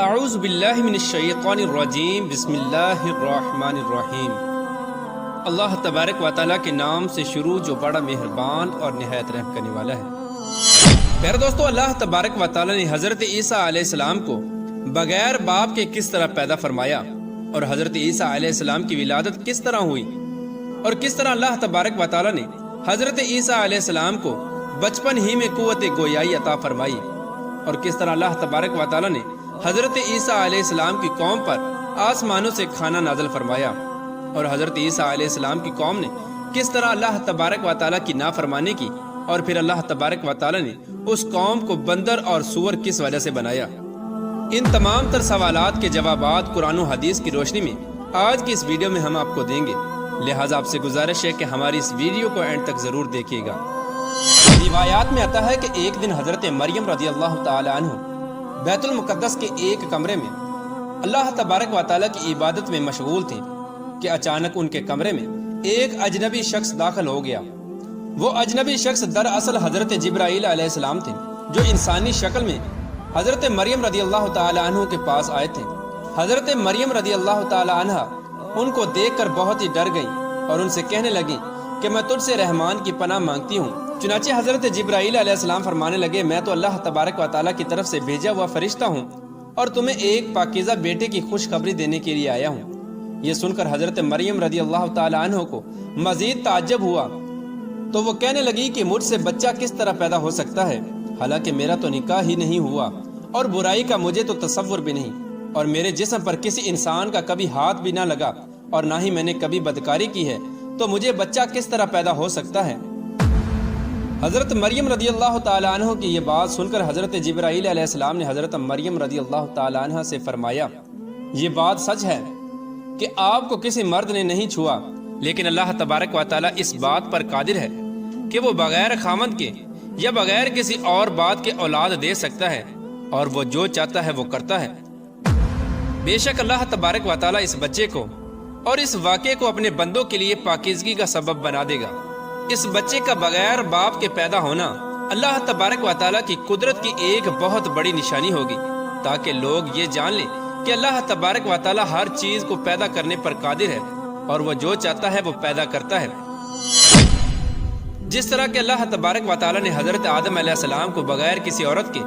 اعوذ باللہ من الشیطان الرجیم بسم اللہ الرحمن الرحیم۔ اللہ تبارک و تعالیٰ کے نام سے شروع جو بڑا مہربان اور نہایت رحم کرنے والا ہے۔ پیارے دوستو، اللہ تبارک و تعالیٰ نے حضرت عیسیٰ علیہ السلام کو بغیر باپ کے کس طرح پیدا فرمایا اور حضرت عیسیٰ علیہ السلام کی ولادت کس طرح ہوئی، اور کس طرح اللہ تبارک و تعالیٰ نے حضرت عیسیٰ علیہ السلام کو بچپن ہی میں قوت گویائی عطا فرمائی، اور کس طرح اللہ تبارک و تعالیٰ نے حضرت عیسیٰ علیہ السلام کی قوم پر آسمانوں سے کھانا نازل فرمایا، اور حضرت عیسیٰ علیہ السلام کی قوم نے کس طرح اللہ تبارک و تعالیٰ کی نافرمانی کی، اور پھر اللہ تبارک و تعالیٰ نے اس قوم کو بندر اور سور کس وجہ سے بنایا۔ ان تمام تر سوالات کے جوابات قرآن و حدیث کی روشنی میں آج کی اس ویڈیو میں ہم آپ کو دیں گے، لہٰذا آپ سے گزارش ہے کہ ہماری اس ویڈیو کو اینڈ تک ضرور دیکھیے گا۔ روایات میں آتا ہے کہ ایک دن حضرت مریم رضی اللہ تعالی عنہ بیت المقدس کے ایک کمرے میں اللہ تبارک و تعالیٰ کی عبادت میں مشغول تھے کہ اچانک ان کے کمرے میں ایک اجنبی شخص داخل ہو گیا۔ وہ اجنبی شخص دراصل حضرت جبرائیل علیہ السلام تھے، جو انسانی شکل میں حضرت مریم رضی اللہ تعالی عنہ کے پاس آئے تھے۔ حضرت مریم رضی اللہ تعالی عنہ ان کو دیکھ کر بہت ہی ڈر گئی اور ان سے کہنے لگی کہ میں تجھ سے رحمان کی پناہ مانگتی ہوں۔ چنانچہ حضرت جبرائیل علیہ السلام فرمانے لگے، میں تو اللہ تبارک و تعالیٰ کی طرف سے بھیجا ہوا فرشتہ ہوں اور تمہیں ایک پاکیزہ بیٹے کی خوشخبری دینے کے لیے آیا ہوں۔ یہ سن کر حضرت مریم رضی اللہ تعالی عنہ کو مزید تعجب ہوا، تو وہ کہنے لگی کہ مجھ سے بچہ کس طرح پیدا ہو سکتا ہے، حالانکہ میرا تو نکاح ہی نہیں ہوا اور برائی کا مجھے تو تصور بھی نہیں، اور میرے جسم پر کسی انسان کا کبھی ہاتھ بھی نہ لگا اور نہ ہی میں نے کبھی بدکاری کی ہے، تو مجھے بچہ کس طرح پیدا ہو سکتا ہے۔ حضرت مریم رضی اللہ تعالی عنہ کی یہ بات سن کر حضرت جبرائیل علیہ السلام نے حضرت مریم رضی اللہ تعالی عنہ سے فرمایا، یہ بات سچ ہے کہ آپ کو کسی مرد نے نہیں چھوا، لیکن اللہ تبارک و تعالی اس بات پر قادر ہے کہ وہ بغیر خامند کے یا بغیر کسی اور بات کے اولاد دے سکتا ہے، اور وہ جو چاہتا ہے وہ کرتا ہے۔ بے شک اللہ تبارک و تعالی اس بچے کو اور اس واقعے کو اپنے بندوں کے لیے پاکیزگی کا سبب بنا دے گا۔ اس بچے کا بغیر باپ کے پیدا ہونا اللہ تبارک و تعالیٰ کی قدرت کی ایک بہت بڑی نشانی ہوگی، تاکہ لوگ یہ جان لیں کہ اللہ تبارک و تعالیٰ ہر چیز کو پیدا کرنے پر قادر ہے، اور وہ جو چاہتا ہے وہ پیدا کرتا ہے۔ جس طرح کہ اللہ تبارک و تعالیٰ نے حضرت آدم علیہ السلام کو بغیر کسی عورت کے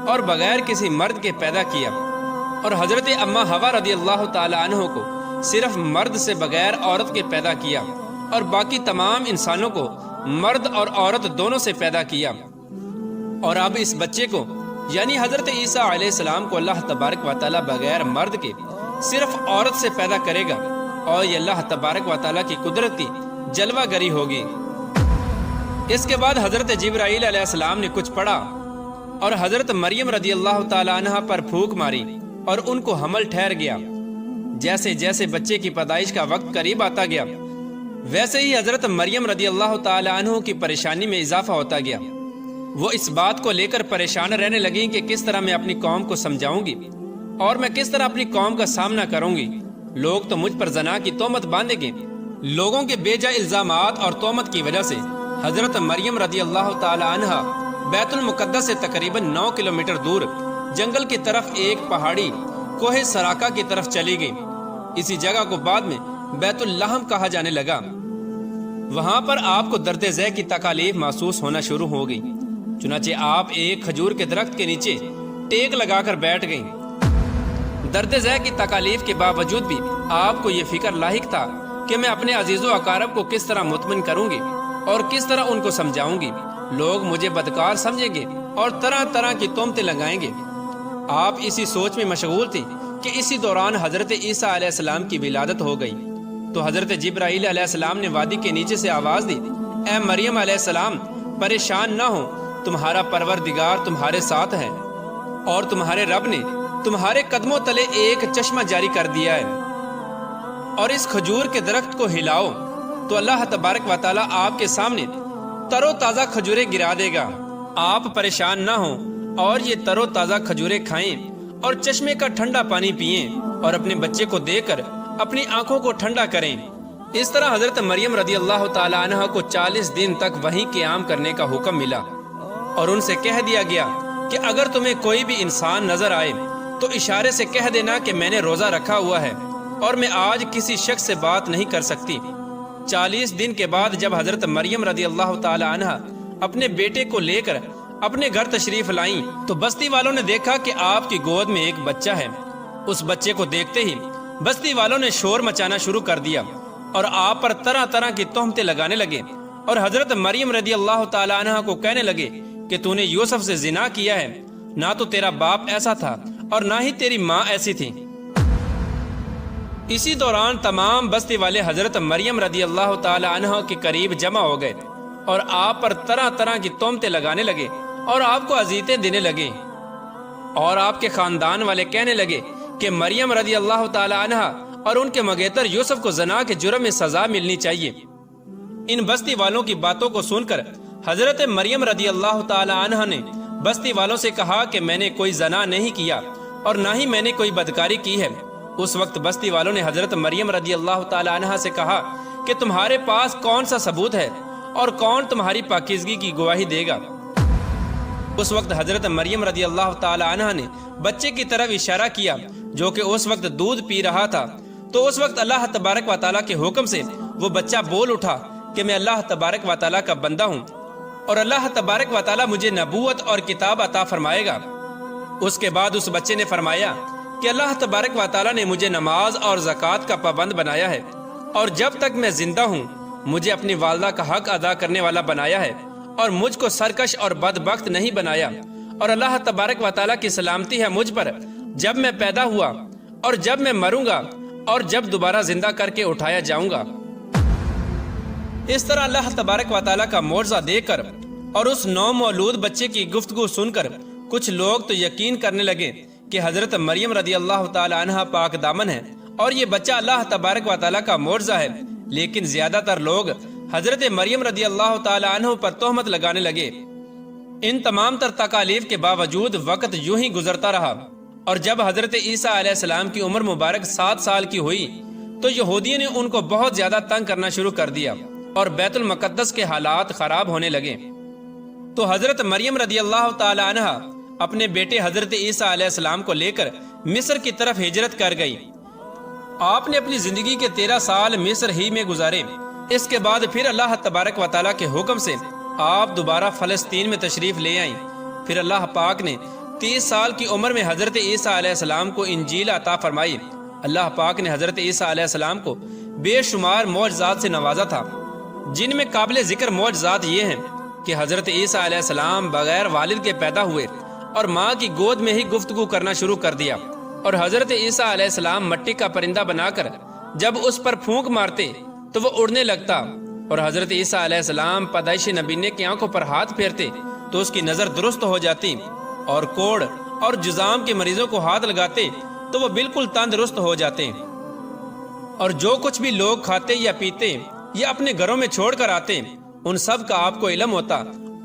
اور بغیر کسی مرد کے پیدا کیا، اور حضرت اما حوا رضی اللہ تعالی عنہ کو صرف مرد سے بغیر عورت کے پیدا کیا، اور باقی تمام انسانوں کو مرد اور عورت دونوں سے پیدا کیا، اور اب اس بچے کو یعنی حضرت عیسیٰ علیہ السلام کو اللہ تبارک و تعالیٰ بغیر مرد کے صرف عورت سے پیدا کرے گا، اور یہ اللہ تبارک و تعالیٰ کی قدرت کی جلوہ گری ہوگی۔ اس کے بعد حضرت جبرائیل علیہ السلام نے کچھ پڑھا اور حضرت مریم رضی اللہ تعالی عنہ پر پھونک ماری اور ان کو حمل ٹھہر گیا۔ جیسے جیسے بچے کی پیدائش کا وقت قریب آتا گیا، ویسے ہی حضرت مریم رضی اللہ تعالی عنہ کی پریشانی میں اضافہ ہوتا گیا۔ وہ اس بات کو لے کر پریشان رہنے لگیں کہ کس طرح میں اپنی قوم کو سمجھاؤں گی اور میں کس طرح اپنی قوم کا سامنا کروں گی۔ لوگ تو مجھ پر زنا کی تہمت باندھیں گے۔ لوگوں کے بے جا الزامات اور تہمت کی وجہ سے حضرت مریم رضی اللہ تعالی عنہ بیت المقدس سے تقریباً 9 کلومیٹر دور جنگل کی طرف ایک پہاڑی کوہ سراقہ کی طرف چلی گئی۔ اسی جگہ کو بعد میں بیت اللحم کہا جانے لگا۔ وہاں پر آپ کو درد ذہ کی تکالیف محسوس ہونا شروع ہو گئی، چنانچہ آپ ایک کھجور کے درخت کے نیچے ٹیک لگا کر بیٹھ گئیں۔ درد ذہ کی تکالیف کے باوجود بھی آپ کو یہ فکر لاحق تھا کہ میں اپنے عزیز و اقارب کو کس طرح مطمئن کروں گی اور کس طرح ان کو سمجھاؤں گی۔ لوگ مجھے بدکار سمجھیں گے اور طرح طرح کی تہمتیں لگائیں گے۔ آپ اسی سوچ میں مشغول تھے کہ اسی دوران حضرت عیسیٰ علیہ السلام کی ولادت ہو گئی۔ تو حضرت جبرائیل علیہ السلام نے وادی کے نیچے سے آواز دی، اے مریم علیہ السلام، پریشان نہ ہو، تمہارا پروردگار تمہارے ساتھ ہے، اور تمہارے رب نے تمہارے قدموں تلے ایک چشمہ جاری کر دیا ہے، اور اس کھجور کے درخت کو ہلاؤ تو اللہ تبارک و تعالیٰ آپ کے سامنے تر و تازہ کھجوریں گرا دے گا۔ آپ پریشان نہ ہوں اور یہ تر و تازہ کھجوریں کھائیں اور چشمے کا ٹھنڈا پانی پئیں، اور اپنے بچے کو دے کر اپنی آنکھوں کو ٹھنڈا کریں۔ اس طرح حضرت مریم رضی اللہ تعالی عنہ کو 40 دن تک وہیں قیام کرنے کا حکم ملا، اور ان سے کہہ دیا گیا کہ اگر تمہیں کوئی بھی انسان نظر آئے تو تو اشارے سے کہہ دینا کہ میں نے روزہ رکھا ہوا ہے اور میں آج کسی شخص سے بات نہیں کر سکتی۔ 40 دن کے بعد جب حضرت مریم رضی اللہ تعالی عنہ اپنے بیٹے کو لے کر اپنے گھر تشریف لائیں تو بستی والوں نے دیکھا کہ آپ کی گود میں ایک بچہ ہے۔ اس بچے کو دیکھتے ہی بستی والوں نے شور مچانا شروع کر دیا اور آپ پر طرح طرح کی تہمتیں لگانے لگے اور حضرت مریم رضی اللہ تعالی عنہ کو کہنے لگے کہ تو نے یوسف سے زنا کیا ہے، نہ تو تیرا باپ ایسا تھا اور نہ ہی تیری ماں ایسی تھی۔ اسی دوران تمام بستی والے حضرت مریم رضی اللہ تعالی عنہ کے قریب جمع ہو گئے اور آپ پر طرح طرح کی تہمتیں لگانے لگے اور آپ کو اذیتیں دینے لگے، اور آپ کے خاندان والے کہنے لگے کہ مریم رضی اللہ تعالی عنہ اور ان کے مگیتر یوسف کو زنا کے جرم میں سزا ملنی چاہیے۔ ان بستی والوں کی باتوں کو سن کر حضرت مریم رضی اللہ تعالی عنہ نے بستی والوں سے کہا کہ میں نے کوئی زنا نہیں کیا اور نہ ہی میں نے کوئی بدکاری کی ہے۔ اس وقت بستی والوں نے حضرت مریم رضی اللہ تعالی عنہ سے کہا کہ تمہارے پاس کون سا ثبوت ہے اور کون تمہاری پاکیزگی کی گواہی دے گا؟ اس وقت حضرت مریم رضی اللہ تعالی عنہ نے بچے کی طرف اشارہ کیا جو کہ اس وقت دودھ پی رہا تھا، تو اس وقت اللہ تبارک و تعالیٰ کے حکم سے وہ بچہ بول اٹھا کہ میں اللہ تبارک و تعالیٰ کا بندہ ہوں اور اللہ تبارک و تعالیٰ مجھے نبوت اور کتاب عطا فرمائے گا۔ اس کے بعد اس بچے نے فرمایا کہ اللہ تبارک و تعالیٰ نے مجھے نماز اور زکوٰۃ کا پابند بنایا ہے اور جب تک میں زندہ ہوں مجھے اپنی والدہ کا حق ادا کرنے والا بنایا ہے اور مجھ کو سرکش اور بدبخت نہیں بنایا، اور اللہ تبارک و تعالیٰ کی سلامتی ہے مجھ پر جب میں پیدا ہوا اور جب میں مروں گا اور جب دوبارہ زندہ کر کے اٹھایا جاؤں گا۔ اس طرح اللہ تبارک و تعالیٰ کا معجزہ دیکھ کر اور اس نو مولود بچے کی گفتگو سن کر کچھ لوگ تو یقین کرنے لگے کہ حضرت مریم رضی اللہ تعالی عنہ پاک دامن ہے اور یہ بچہ اللہ تبارک و تعالیٰ کا معجزہ ہے، لیکن زیادہ تر لوگ حضرت مریم رضی اللہ تعالی عنہ پر تہمت لگانے لگے۔ ان تمام تر تکالیف کے باوجود وقت یوں ہی گزرتا رہا، اور جب حضرت عیسیٰ علیہ السلام کی عمر مبارک 7 سال کی ہوئی تو یہودیوں نے ان کو بہت زیادہ تنگ کرنا شروع کر دیا اور بیت المقدس کے حالات خراب ہونے لگے۔ تو حضرت مریم رضی اللہ تعالی عنہ اپنے بیٹے حضرت عیسیٰ علیہ السلام کو لے کر مصر کی طرف ہجرت کر گئی۔ آپ نے اپنی زندگی کے 13 سال مصر ہی میں گزارے۔ اس کے بعد پھر اللہ تبارک و تعالیٰ کے حکم سے آپ دوبارہ فلسطین میں تشریف لے آئیں۔ پھر اللہ پاک نے 30 سال کی عمر میں حضرت عیسیٰ علیہ السلام کو انجیل عطا فرمائی۔ اللہ پاک نے حضرت عیسیٰ علیہ السلام کو بے شمار معجزات سے نوازا تھا، جن میں قابل ذکر معجزات یہ ہیں کہ حضرت عیسیٰ علیہ السلام بغیر والد کے پیدا ہوئے اور ماں کی گود میں ہی گفتگو کرنا شروع کر دیا، اور حضرت عیسیٰ علیہ السلام مٹی کا پرندہ بنا کر جب اس پر پھونک مارتے تو وہ اڑنے لگتا، اور حضرت عیسیٰ علیہ السلام پیدائشی نبینے کی آنکھوں پر ہاتھ پھیرتے تو اس کی نظر درست ہو جاتی، اور کوڑ اور جزام کے مریضوں کو ہاتھ لگاتے تو وہ بالکل تندرست ہو جاتے، اور جو کچھ بھی لوگ کھاتے یا پیتے یا اپنے گھروں میں چھوڑ کر آتے ان سب کا آپ کو علم ہوتا،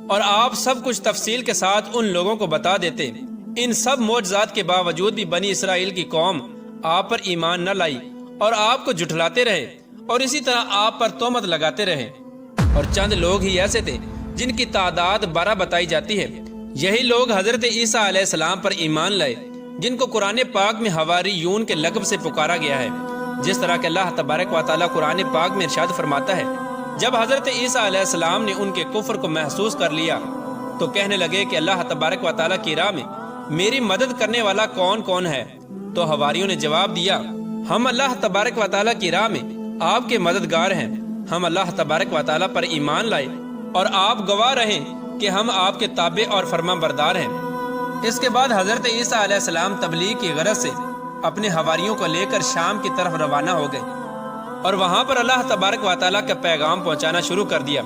اور آپ سب کچھ تفصیل کے ساتھ ان لوگوں کو بتا دیتے۔ ان سب معجزات کے باوجود بھی بنی اسرائیل کی قوم آپ پر ایمان نہ لائی اور آپ کو جھٹلاتے رہے، اور اسی طرح آپ پر تہمت لگاتے رہے، اور چند لوگ ہی ایسے تھے جن کی تعداد 12 بتائی جاتی ہے۔ یہی لوگ حضرت عیسیٰ علیہ السلام پر ایمان لائے، جن کو قرآن پاک میں حواریون کے لقب سے پکارا گیا ہے، جس طرح کہ اللہ تبارک و تعالیٰ قرآن پاک میں ارشاد فرماتا ہے، جب حضرت عیسیٰ علیہ السلام نے ان کے کفر کو محسوس کر لیا تو کہنے لگے کہ اللہ تبارک و تعالیٰ کی راہ میں میری مدد کرنے والا کون کون ہے؟ تو حواریوں نے جواب دیا، ہم اللہ تبارک و تعالیٰ کی راہ میں آپ کے مددگار ہیں، ہم اللہ تبارک و تعالیٰ پر ایمان لائے اور آپ گواہ رہیں کہ ہم آپ کے تابع اور فرما بردار ہیں۔ اس کے بعد حضرت عیسیٰ علیہ السلام تبلیغ کی غرض سے اپنے حواریوں کو لے کر شام کی طرف روانہ ہو گئے، اور وہاں پر اللہ تبارک و تعالیٰ کا پیغام پہنچانا شروع کر دیا،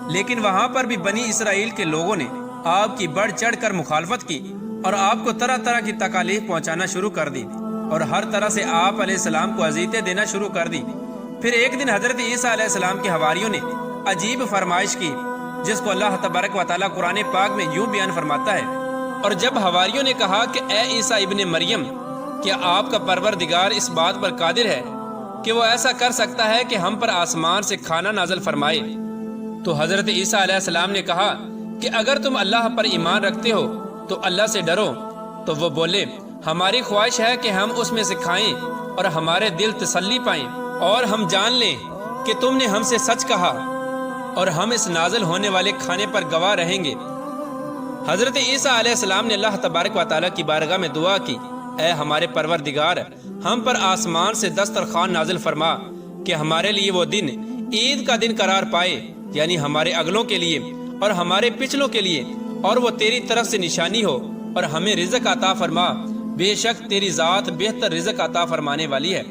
لیکن وہاں پر بھی بنی اسرائیل کے لوگوں نے آپ کی بڑھ چڑھ کر مخالفت کی اور آپ کو طرح طرح کی تکالیف پہنچانا شروع کر دی، اور ہر طرح سے آپ علیہ السلام کو اذیتیں دینا شروع کر دی۔ پھر ایک دن حضرت عیسیٰ علیہ السلام کے حواریوں نے عجیب فرمائش کی، جس کو اللہ تبارک و تعالیٰ قرآن پاک میں یوں بیان فرماتا ہے، اور جب حواریوں نے کہا کہ اے عیسیٰ ابن مریم، کیا آپ کا پروردگار اس بات پر قادر ہے کہ وہ ایسا کر سکتا ہے کہ ہم پر آسمان سے کھانا نازل فرمائے؟ تو حضرت عیسیٰ علیہ السلام نے کہا کہ اگر تم اللہ پر ایمان رکھتے ہو تو اللہ سے ڈرو۔ تو وہ بولے، ہماری خواہش ہے کہ ہم اس میں سے کھائیں اور ہمارے دل تسلی پائیں، اور ہم جان لیں کہ تم نے ہم سے سچ کہا، اور ہم اس نازل ہونے والے کھانے پر گواہ رہیں گے۔ حضرت عیسیٰ علیہ السلام نے اللہ تبارک و تعالیٰ کی بارگاہ میں دعا کی، اے ہمارے پروردگار، ہم پر آسمان سے دسترخوان نازل فرما کہ ہمارے لیے وہ دن عید کا دن قرار پائے، یعنی ہمارے اگلوں کے لیے اور ہمارے پچھلوں کے لیے، اور وہ تیری طرف سے نشانی ہو، اور ہمیں رزق عطا فرما، بے شک تیری ذات بہتر رزق عطا فرمانے والی ہے۔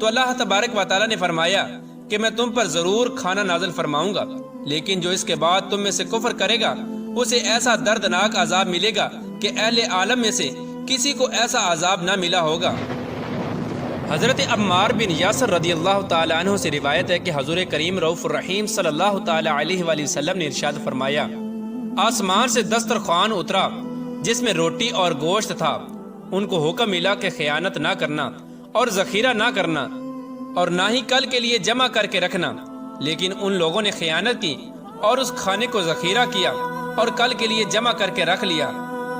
تو اللہ تبارک و تعالیٰ نے فرمایا کہ میں تم پر ضرور کھانا نازل فرماؤں گا، لیکن جو اس کے بعد تم میں سے کفر کرے گا اسے ایسا دردناک عذاب ملے گا کہ اہل عالم میں سے کسی کو ایسا عذاب نہ ملا ہوگا۔ حضرت عمار بن یاسر رضی اللہ تعالی عنہ سے روایت ہے کہ حضور کریم رؤوف الرحیم صلی اللہ تعالی علیہ وآلہ وسلم نے ارشاد فرمایا، آسمان سے دسترخوان اترا جس میں روٹی اور گوشت تھا، ان کو حکم ملا کہ خیانت نہ کرنا اور ذخیرہ نہ کرنا، اور نہ ہی کل کے لیے جمع کر کے رکھنا، لیکن ان لوگوں نے خیانت کی اور اس کھانے کو ذخیرہ کیا اور کل کے لیے جمع کر کے رکھ لیا،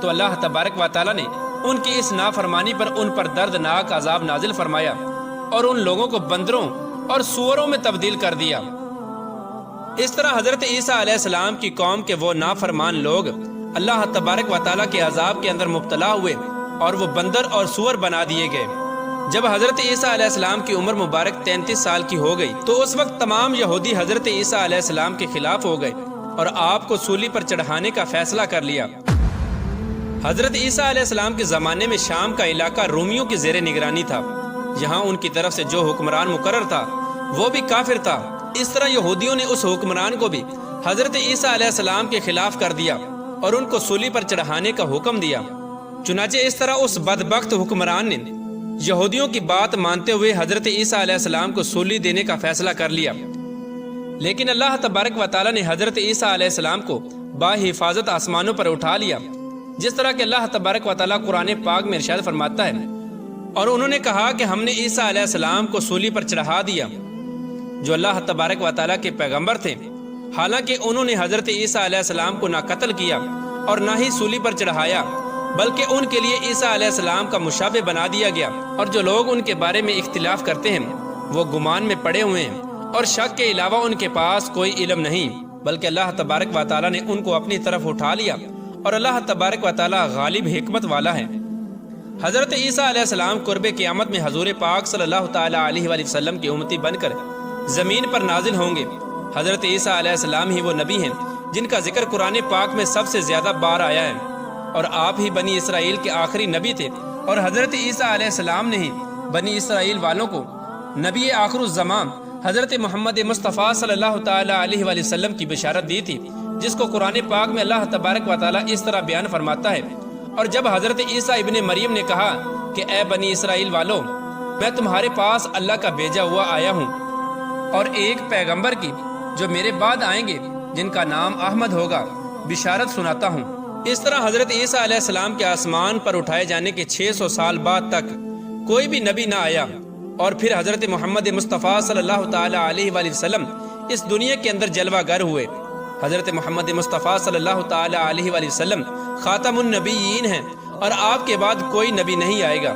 تو اللہ تبارک و تعالیٰ نے ان کی اس نافرمانی پر ان پر دردناک عذاب نازل فرمایا اور ان لوگوں کو بندروں اور سوروں میں تبدیل کر دیا۔ اس طرح حضرت عیسیٰ علیہ السلام کی قوم کے وہ نافرمان لوگ اللہ تبارک و تعالیٰ کے عذاب کے اندر مبتلا ہوئے اور وہ بندر اور سور بنا دیے گئے۔ جب حضرت عیسیٰ علیہ السلام کی عمر مبارک 33 سال کی ہو گئی تو اس وقت تمام یہودی حضرت عیسیٰ علیہ السلام کے خلاف ہو گئے اور آپ کو سولی پر چڑھانے کا فیصلہ کر لیا۔ حضرت عیسیٰ علیہ السلام کے زمانے میں شام کا علاقہ رومیوں کی زیر نگرانی تھا، یہاں ان کی طرف سے جو حکمران مقرر تھا وہ بھی کافر تھا۔ اس طرح یہودیوں نے اس حکمران کو بھی حضرت عیسیٰ علیہ السلام کے خلاف کر دیا اور ان کو سولی پر چڑھانے کا حکم دیا۔ چنانچہ اس طرح اس بدبخت حکمران نے یہودیوں کی بات مانتے ہوئے حضرت عیسیٰ علیہ السلام کو سولی دینے کا فیصلہ کر لیا، لیکن اللہ تبارک و تعالیٰ نے حضرت عیسیٰ علیہ السلام کو باحفاظت آسمانوں پر اٹھا لیا، جس طرح کہ اللہ تبارک و تعالیٰ قرآن پاک میں ارشاد فرماتا ہے، اور انہوں نے کہا کہ ہم نے عیسیٰ علیہ السلام کو سولی پر چڑھا دیا، جو اللہ تبارک و تعالیٰ کے پیغمبر تھے، حالانکہ انہوں نے حضرت عیسیٰ علیہ السلام کو نہ قتل کیا اور نہ ہی سولی پر چڑھایا، بلکہ ان کے لیے عیسیٰ علیہ السلام کا مشابہ بنا دیا گیا، اور جو لوگ ان کے بارے میں اختلاف کرتے ہیں وہ گمان میں پڑے ہوئے ہیں، اور شک کے علاوہ ان کے پاس کوئی علم نہیں، بلکہ اللہ تبارک و تعالیٰ نے ان کو اپنی طرف اٹھا لیا، اور اللہ تبارک و تعالیٰ غالب حکمت والا ہے۔ حضرت عیسیٰ علیہ السلام قرب قیامت میں حضور پاک صلی اللہ تعالیٰ علیہ وآلہ وسلم کی امتی بن کر زمین پر نازل ہوں گے۔ حضرت عیسیٰ علیہ السلام ہی وہ نبی ہیں جن کا ذکر قرآن پاک میں سب سے زیادہ بار آیا ہے، اور آپ ہی بنی اسرائیل کے آخری نبی تھے، اور حضرت عیسیٰ علیہ السلام نے ہی بنی اسرائیل والوں کو نبی آخر الزمان حضرت محمد مصطفیٰ صلی اللہ تعالیٰ علیہ وآلہ وسلم کی بشارت دی تھی، جس کو قرآن پاک میں اللہ تبارک و تعالیٰ اس طرح بیان فرماتا ہے، اور جب حضرت عیسیٰ ابن مریم نے کہا کہ اے بنی اسرائیل والو، میں تمہارے پاس اللہ کا بھیجا ہوا آیا ہوں، اور ایک پیغمبر کی جو میرے بعد آئیں گے جن کا نام احمد ہوگا، بشارت سناتا ہوں۔ اس طرح حضرت عیسیٰ علیہ السلام کے آسمان پر اٹھائے جانے کے 600 سال بعد تک کوئی بھی نبی نہ آیا، اور پھر حضرت محمد مصطفیٰ صلی اللہ تعالیٰ علیہ وآلہ وسلم اس دنیا کے اندر جلوہ گر ہوئے۔ حضرت محمد مصطفیٰ صلی اللہ تعالیٰ علیہ وآلہ وسلم خاتم النبیین ہیں، اور آپ کے بعد کوئی نبی نہیں آئے گا۔